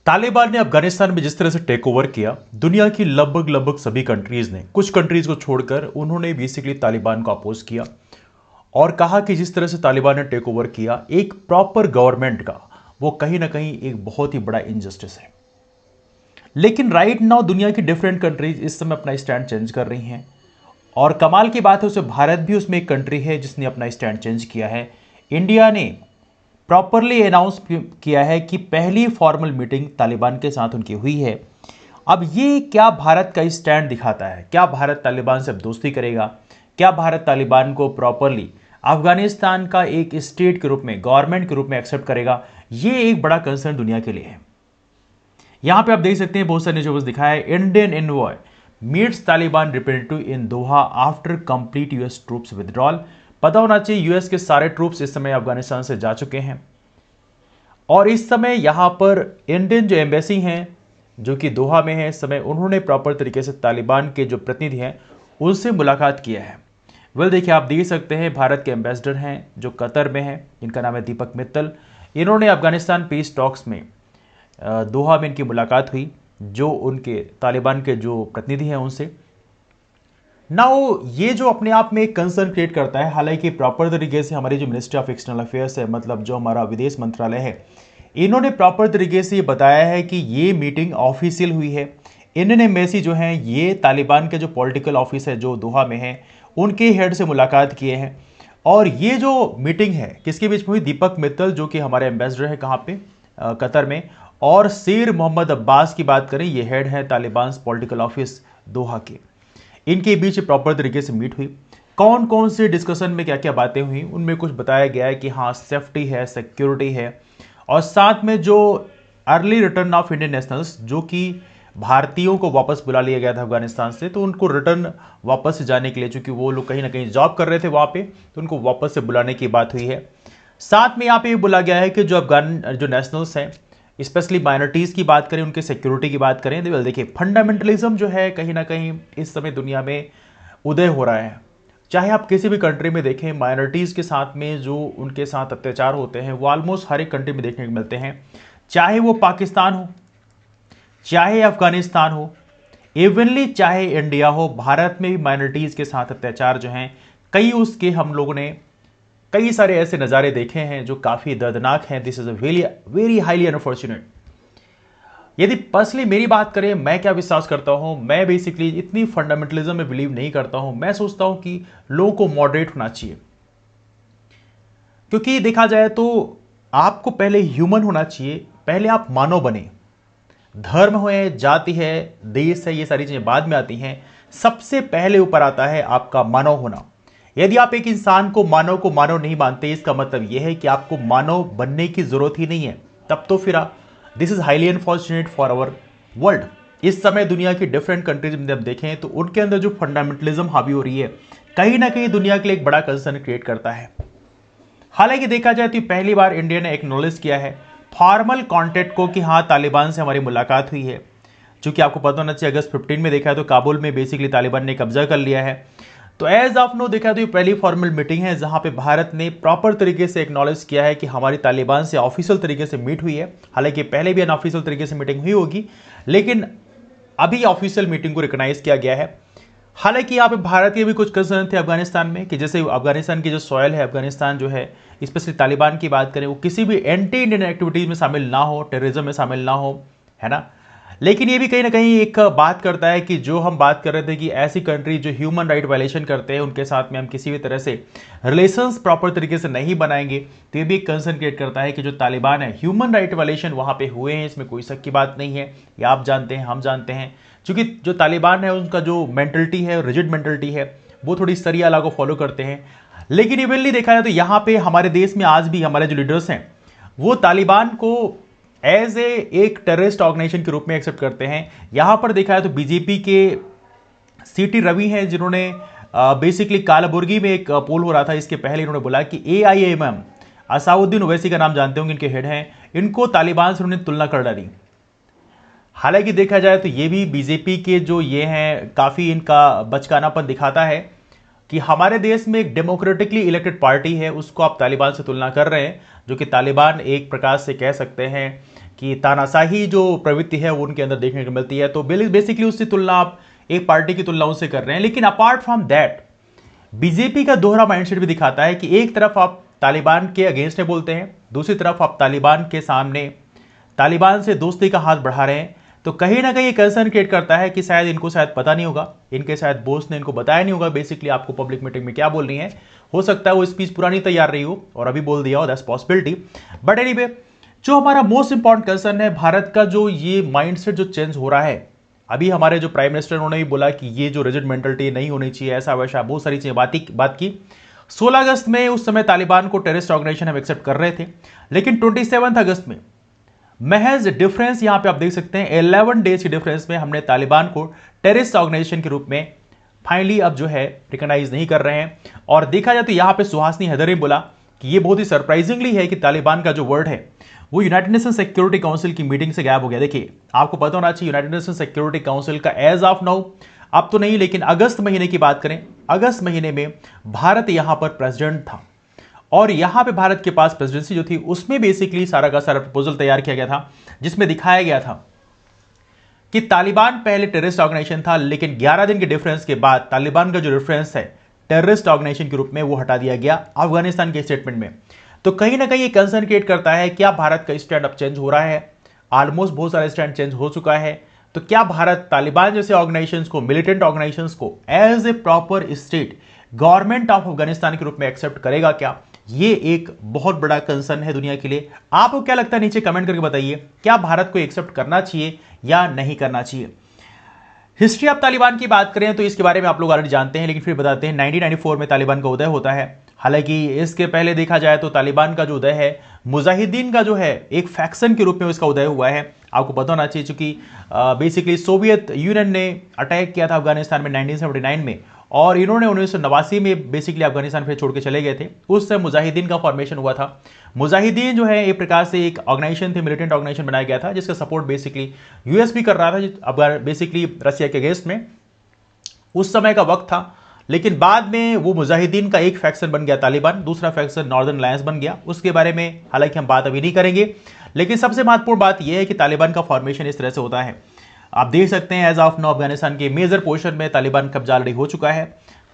तालिबान ने अफगानिस्तान में जिस तरह से टेक ओवर किया, दुनिया की लगभग सभी कंट्रीज ने, कुछ कंट्रीज को छोड़कर, उन्होंने बेसिकली तालिबान को अपोज किया और कहा कि जिस तरह से तालिबान ने टेक ओवर किया एक प्रॉपर गवर्नमेंट का, वो कहीं ना कहीं एक बहुत ही बड़ा इनजस्टिस है। लेकिन राइट नाउ दुनिया की डिफरेंट कंट्रीज इस समय अपना स्टैंड चेंज कर रही हैं और कमाल की बात है उसमें भारत भी उसमें एक कंट्री है जिसने अपना स्टैंड चेंज किया है। इंडिया ने प्रॉपरली अनाउंस किया है कि पहली फॉर्मल मीटिंग तालिबान के साथ उनकी हुई है। अब ये क्या भारत का स्टैंड दिखाता है? क्या भारत तालिबान से अब दोस्ती करेगा? क्या भारत तालिबान को प्रॉपरली अफगानिस्तान का एक स्टेट के रूप में, गवर्नमेंट के रूप में एक्सेप्ट करेगा? ये एक बड़ा कंसर्न दुनिया के लिए है। यहां पे आप देख सकते हैं बहुत सारे न्यूज़ दिखाया है, Indian envoy meets Taliban representative इन दोहा after complete US troops withdrawal. पता होना चाहिए यूएस के सारे ट्रूप्स इस समय अफगानिस्तान से जा चुके हैं और इस समय यहां पर इंडियन जो एम्बेसी हैं जो कि दोहा में है इस समय, उन्होंने प्रॉपर तरीके से तालिबान के जो प्रतिनिधि हैं उनसे मुलाकात किया है। देखिए आप देख सकते हैं भारत के एम्बेसडर हैं जो कतर में हैं, इनका नाम है दीपक मित्तल। इन्होंने अफगानिस्तान पीस टॉक्स में दोहा में इनकी मुलाकात हुई जो उनके तालिबान के जो प्रतिनिधि हैं उनसे। नाउ ये जो अपने आप में एक कंसर्न क्रिएट करता है, हालांकि प्रॉपर तरीके से हमारी जो मिनिस्ट्री ऑफ एक्सटर्नल अफेयर्स है, मतलब जो हमारा विदेश मंत्रालय है, इन्होंने प्रॉपर तरीके से ये बताया है कि ये मीटिंग ऑफिशियल हुई है। इंडियन एम्बेसी जो है ये तालिबान के जो पॉलिटिकल ऑफिस है जो दोहा में है उनके हेड से मुलाकात किए हैं और ये जो मीटिंग है किसके बीच में हुई? दीपक मित्तल जो कि हमारे एम्बेसडर है कहाँ पे, कतर में, और शेर मोहम्मद अब्बास की बात करें, ये हेड है तालिबान पॉलिटिकल ऑफिस दोहा के। इनके बीच प्रॉपर तरीके से मीट हुई। कौन कौन से डिस्कशन में क्या क्या बातें हुई उनमें कुछ बताया गया है कि हाँ सेफ्टी है, सिक्योरिटी है और साथ में जो early return of Indian nationals, जो कि भारतीयों को वापस बुला लिया गया था अफगानिस्तान से, तो उनको रिटर्न वापस जाने के लिए, चूंकि वो लोग कहीं ना कहीं जॉब कर रहे थे वहां पे, तो उनको वापस से बुलाने की बात हुई है। साथ में यहाँ पे बोला गया है कि जो अफगान जो नेशनल्स हैं, स्पेशली माइनॉरिटीज़ की बात करें, उनके सिक्योरिटी की बात करें, तो देखिए फंडामेंटलिज्म जो है कहीं ना कहीं इस समय दुनिया में उदय हो रहा है। चाहे आप किसी भी कंट्री में देखें, माइनॉरिटीज़ के साथ में जो उनके साथ अत्याचार होते हैं वो ऑलमोस्ट हर एक कंट्री में देखने को मिलते हैं, चाहे वो पाकिस्तान हो, चाहे अफगानिस्तान हो, इवनली चाहे इंडिया हो, भारत में भी माइनॉरिटीज़ के साथ अत्याचार जो हैं कई, उसके हम लोगों ने कई सारे ऐसे नज़ारे देखे हैं जो काफ़ी दर्दनाक हैं। This is a very highly unfortunate. यदि पर्सनली मेरी बात करें, मैं क्या विश्वास करता हूं, मैं बेसिकली इतनी फंडामेंटलिज्म में बिलीव नहीं करता हूं। मैं सोचता हूं कि लोगों को मॉडरेट होना चाहिए, क्योंकि देखा जाए तो आपको पहले ह्यूमन होना चाहिए, पहले आप मानव बने। धर्म है, जाति है, देश है, ये सारी चीज़ें बाद में आती हैं। सबसे पहले ऊपर आता है आपका मानव होना। यदि आप एक इंसान को मानव नहीं मानते, इसका मतलब यह है कि आपको मानव बनने की जरूरत ही नहीं है। तब तो फिर this is highly unfortunate for our world. इस समय दुनिया की डिफरेंट कंट्रीज में जब देखें तो उनके अंदर जो फंडामेंटलिज्म हावी हो रही है, कहीं ना कहीं दुनिया के लिए एक बड़ा कंसर्न क्रिएट करता है। हालांकि देखा जाए तो पहली बार इंडिया ने एक्नॉलेज किया है फॉर्मल कॉन्टेक्ट को कि हाँ तालिबान से हमारी मुलाकात हुई है। चूंकि आपको पता होना चाहिए अगस्त 15 में देखा है तो काबुल में बेसिकली तालिबान ने कब्जा कर लिया है। तो एज ऑफ नो देखा तो ये पहली फॉर्मल मीटिंग है जहां पे भारत ने प्रॉपर तरीके से एक्नॉलेज किया है कि हमारी तालिबान से ऑफिशियल तरीके से मीट हुई है। हालांकि पहले भी अनऑफिशियल तरीके से मीटिंग हुई होगी, लेकिन अभी ऑफिशियल मीटिंग को रिकॉग्नाइज किया गया है। हालांकि यहाँ पे भारत के भी कुछ कंसर्न थे अफगानिस्तान में कि जैसे अफगानिस्तान की जो सॉयल है, अफगानिस्तान जो है स्पेशली तालिबान की बात करें, वो किसी भी एंटी इंडियन एक्टिविटीज में शामिल ना हो, टेररिज्म में शामिल ना हो, है ना। लेकिन ये भी कहीं ना कहीं एक बात करता है कि जो हम बात कर रहे थे कि ऐसी कंट्री जो ह्यूमन राइट वायलेशन करते हैं उनके साथ में हम किसी भी तरह से रिलेशंस प्रॉपर तरीके से नहीं बनाएंगे, तो ये भी एक कंसर्न क्रिएट करता है कि जो तालिबान है, ह्यूमन राइट वायलेशन वहाँ पे हुए हैं, इसमें कोई शक की बात नहीं है। ये आप जानते हैं, हम जानते हैं, क्योंकि जो तालिबान है उनका जो मेंटलिटी है, रिजिड मेंटलिटी है, वो थोड़ी शरिया लॉ को फॉलो करते हैं। लेकिन इवनली देखा जाए तो यहाँ पे हमारे देश में आज भी हमारे जो लीडर्स हैं वो तालिबान को एज एक टेररिस्ट ऑर्गेनाइजेशन के रूप में एक्सेप्ट करते हैं। यहां पर देखा है तो बीजेपी के सीटी रवि हैं जिन्होंने बेसिकली कालाबुर्गी में एक पोल हो रहा था, इसके पहले इन्होंने बोला कि एआईएमएम, असाउद्दीन ओवैसी का नाम जानते होंगे, इनके हेड हैं, इनको तालिबान से उन्होंने तुलना कर डाली। हालांकि देखा जाए तो ये भी बीजेपी के जो ये हैं काफ़ी इनका बचकानापन दिखाता है कि हमारे देश में एक डेमोक्रेटिकली इलेक्टेड पार्टी है, उसको आप तालिबान से तुलना कर रहे हैं, जो कि तालिबान एक प्रकार से कह सकते हैं कि तानाशाही जो प्रवृत्ति है वो उनके अंदर देखने को मिलती है। तो बेसिकली उससे तुलना आप एक पार्टी की तुलना उससे कर रहे हैं। लेकिन अपार्ट फ्रॉम दैट बीजेपी का दोहरा माइंडसेट भी दिखाता है कि एक तरफ आप तालिबान के अगेंस्ट में बोलते हैं, दूसरी तरफ आप तालिबान के सामने तालिबान से दोस्ती का हाथ बढ़ा रहे हैं। तो कहीं ना कहीं कंसर्न क्रिएट करता है कि शायद इनको शायद पता नहीं होगा, इनके शायद बॉस ने इनको बताया नहीं होगा बेसिकली आपको पब्लिक मीटिंग में क्या बोलनी है। हो सकता है वो स्पीच पुरानी तैयार रही हो और अभी बोल दिया हो, दैट्स पॉसिबिलिटी। बट एनीवे, जो हमारा मोस्ट इंपॉर्टेंट कंसर्न है, भारत का जो ये माइंडसेट जो चेंज हो रहा है, अभी हमारे जो प्राइम मिनिस्टर उन्होंने भी बोला कि ये जो रिजिड मेंटलिटी नहीं होनी चाहिए, ऐसा वैसा बहुत सारी चीजें बात की। 16 अगस्त में उस समय तालिबान को टेररिस्ट ऑर्गेनाइजेशन हम एक्सेप्ट कर रहे थे, लेकिन 27 अगस्त में महज डिफरेंस यहां पे आप देख सकते हैं 11 डेज की डिफरेंस में हमने तालिबान को टेररिस्ट ऑर्गेनाइजेशन के रूप में फाइनली अब जो है रिकॉग्नाइज नहीं कर रहे हैं। और देखा जाए तो यहां पे सुहासिनी हैदर ने बोला कि ये बहुत ही सरप्राइजिंगली है कि तालिबान का जो वर्ड है वो यूनाइटेड नेशन सिक्योरिटी काउंसिल की मीटिंग से गायब हो गया। देखिए, आपको पता होना चाहिए यूनाइटेड नेशन सिक्योरिटी काउंसिल का एज ऑफ नाउ, अब तो नहीं, लेकिन अगस्त महीने की बात करें, अगस्त महीने में भारत यहां पर प्रेसिडेंट था और यहां पे भारत के पास प्रेसिडेंसी जो थी उसमें बेसिकली सारा का सारा प्रपोजल तैयार किया गया था, जिसमें दिखाया गया था कि तालिबान पहले टेररिस्ट ऑर्गेनाइजेशन था, लेकिन 11 दिन के डिफरेंस के बाद तालिबान का जो रेफरेंस है टेररिस्ट ऑर्गेनाइजेशन के रूप में वो हटा दिया गया अफगानिस्तान के स्टेटमेंट में। तो कहीं ना कहीं ये कंसर्न क्रिएट करता है, क्या भारत का स्टैंड अब चेंज हो रहा है? ऑलमोस्ट बहुत सारे स्टैंड चेंज हो चुका है। तो क्या भारत तालिबान जैसे ऑर्गेनाइजेशंस को, मिलिटेंट ऑर्गेनाइजेशंस को as a proper state government of Afghanistan के रूप में एक्सेप्ट करेगा क्या? ये एक बहुत बड़ा कंसर्न है दुनिया के लिए। आपको क्या लगता है, नीचे कमेंट करके बताइए, क्या भारत को एक्सेप्ट करना चाहिए या नहीं करना चाहिए? हिस्ट्री ऑफ तालिबान की बात करें तो इसके बारे में आप लोग ऑलरेडी जानते हैं, लेकिन फिर बताते हैं। 1994 में तालिबान का उदय होता है। हालांकि इसके पहले देखा जाए तो तालिबान का जो उदय है मुजाहिदीन का जो है एक फैक्शन के रूप में उसका उदय हुआ है। आपको पता होना चाहिए, चूंकि बेसिकली सोवियत यूनियन ने अटैक किया था अफगानिस्तान में 1979 में, और इन्होंने 1989 में बेसिकली अफगानिस्तान फिर छोड़ के चले गए थे। उस समय मुजाहिदीन का फॉर्मेशन हुआ था। मुजाहिदीन जो है एक प्रकार से एक ऑर्गेनाइजेशन थी, मिलिटेंट ऑर्गेनाइजेशन बनाया गया था, जिसका सपोर्ट बेसिकली यूएस भी कर रहा था बेसिकली रसिया के अगेंस्ट में उस समय का वक्त था। लेकिन बाद में वो मुजाहिदीन का एक फैक्शन बन गया तालिबान, दूसरा फैक्शन नॉर्दर्न अलायंस बन गया। उसके बारे में हालांकि हम बात अभी नहीं करेंगे, लेकिन सबसे महत्वपूर्ण बात यह है कि तालिबान का फॉर्मेशन इस तरह से होता है। आप देख सकते हैं एज ऑफ नाउ अफगानिस्तान के मेजर पोर्शन में तालिबान कब्जा ऑलरेडी हो चुका है।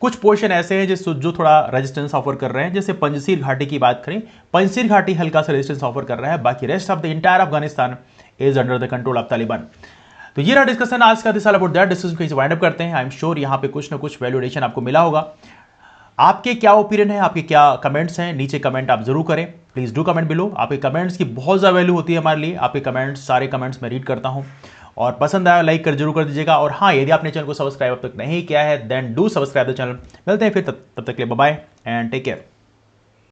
कुछ पोर्शन ऐसे हैं जो थोड़ा रेजिस्टेंस ऑफर कर रहे हैं, जैसे पंजशीर घाटी की बात करें, पंजशीर घाटी हल्का सा रेजिस्टेंस ऑफर कर रहा है, बाकी rest of the entire Afghanistan is under the control of Taliban. तो ये रहा डिस्कशन आज का, this all about that discussion कहीं से वाइंड अप करते हैं। आई एम श्योर यहाँ पे कुछ ना कुछ वैल्यूएशन आपको मिला होगा। आपके क्या ओपिनियन है, आपके क्या कमेंट्स हैं, नीचे कमेंट आप जरूर करें, प्लीज डू कमेंट बिलो। आपके कमेंट्स की बहुत ज्यादा वैल्यू होती है हमारे लिए, आपके कमेंट्स, सारे कमेंट्स मैं रीड करता हूं, और पसंद आया लाइक कर जरूर कर दीजिएगा। और हाँ, यदि आपने चैनल को सब्सक्राइब अब तक नहीं किया है then do subscribe the channel. मिलते हैं फिर, तब तक के लिए bye bye and take care.